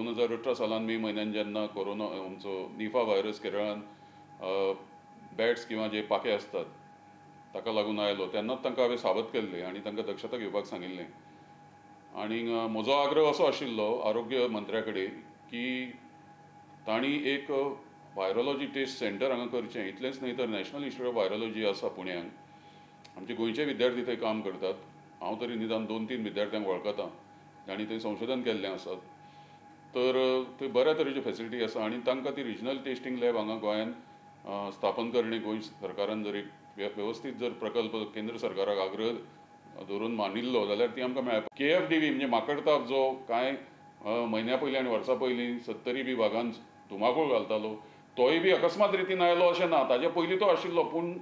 2018 सालान मे म्हयन्यान जेन्ना कोरोना आमचो निफा व्हायरस केरळान बॅट्स किंवा जे पाखे असतात ताका लागून आयलो तेन्नाच तांकां हांवें सावध केल्लें आनी तांकां दक्षता घेवपाक सांगिल्लें. आनी म्हजो आग्रह असो आशिल्लो आरोग्य मंत्र्या कडेन की तांणी एक व्हायरोलॉजी टेस्ट सेंटर हांगा करचें. इतलेंच न्हय तर नॅशनल इन्स्टिट्यूट ऑफ व्हायरोलॉजी आसा पुण्याक, आमचे गोंयचे विद्यार्थी थंय काम करतात. हांव तरी निदान 2-3 विद्यार्थ्यांक वळखता, तांणी थंय संशोधन केल्लें आसा. तर थंय बऱ्या तरेच्यो फॅसिलिटी आसा आनी तांकां ती रिजनल टेस्टिंग लॅब हांगा गोंयांत स्थापन करणे गोंय सरकारान जर एक वेवस्थीत जर प्रकल्प केंद्र सरकाराक आग्रह धरून मानिल्लो जाल्यार ती आमकां मेळप. KFDB म्हणजे माकडताप जो कांय म्हयन्या पयलीं आनी वर्सां पयलीं 70 बी भागांत धुमाकूळ घालतालो, तोय बी अकस्मात रितीन आयलो अशें ना. ताजे पयलीं तो आशिल्लो, पूण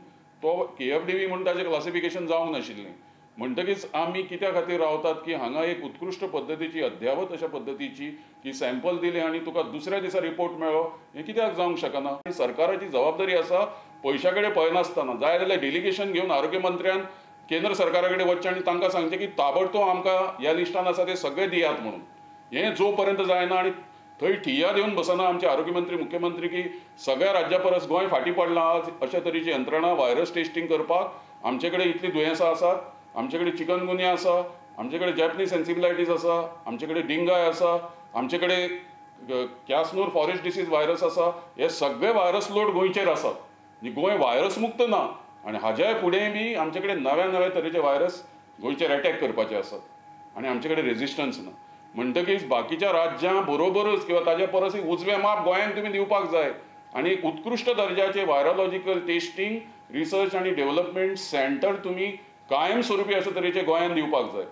तो KFDB म्हणून ताचें क्लासिफिकेशन जावंक नाशिल्लें. म्हणटकीच आमी कित्या खातीर रावतात की हांगा एक उत्कृश्ट पद्दतीची अद्यावत अशा पद्दतीची की सॅम्पल दिलें आनी तुका दुसऱ्या दिसा रिपोर्ट मेळ्ळो, हें कित्याक जावंक शकना. सरकाराची जबाबदारी आसा पयशा कडेन पळयनासतना जाय जाल्यार डेलिगेशन घेवन आरोग्य मंत्र्यान केंद्र सरकारा कडेन वचचें आनी तांकां सांगचें की ताबडतोब आमकां ह्या लिस्टान आसा ते सगळे दियात म्हणून. हें जो पर्यंत जायना आनी थंय ठिया दिवन बसना आमचे आरोग्य मंत्री मुख्यमंत्री की सगळ्या राज्या परस गोंय फाटीं पडलां आज अशा तरेची यंत्रणा व्हायरस टेस्टिंग करपाक. आमचे कडेन इतलीं दुयेंसां आसात, आमचे कडेन चिकनगुनिया आसा, आमचे कडेन जॅपनीज एन्सेफलायटीस आसा, आमचे कडेन डिंगाय आसा, आमचे कडेन कॅसनूर फॉरेस्ट डिसीज व्हायरस आसा. हे सगळे व्हायरस लोड गोंयचेर आसात. गोंय व्हायरस मुक्त ना आनी हाज्याय फुडें बी आमचे कडेन नव्या नव्या तरेचे व्हायरस गोंयचेर अटॅक करपाचे आसात आनी आमचे कडेन रेजिस्टन्स ना. म्हणटकीच बाकीच्या राज्यां बरोबरच किंवा ताचे परसय उजवें माप गोंयांत तुमी दिवपाक जाय आनी एक उत्कृश्ट दर्जाचे व्हायरोलॉजिकल टेस्टिंग रिसर्च आनी डेव्हलपमेंट सेंटर तुमी कायमस्वरुपी अशे तरेचे गोंयांत दिवपाक जाय.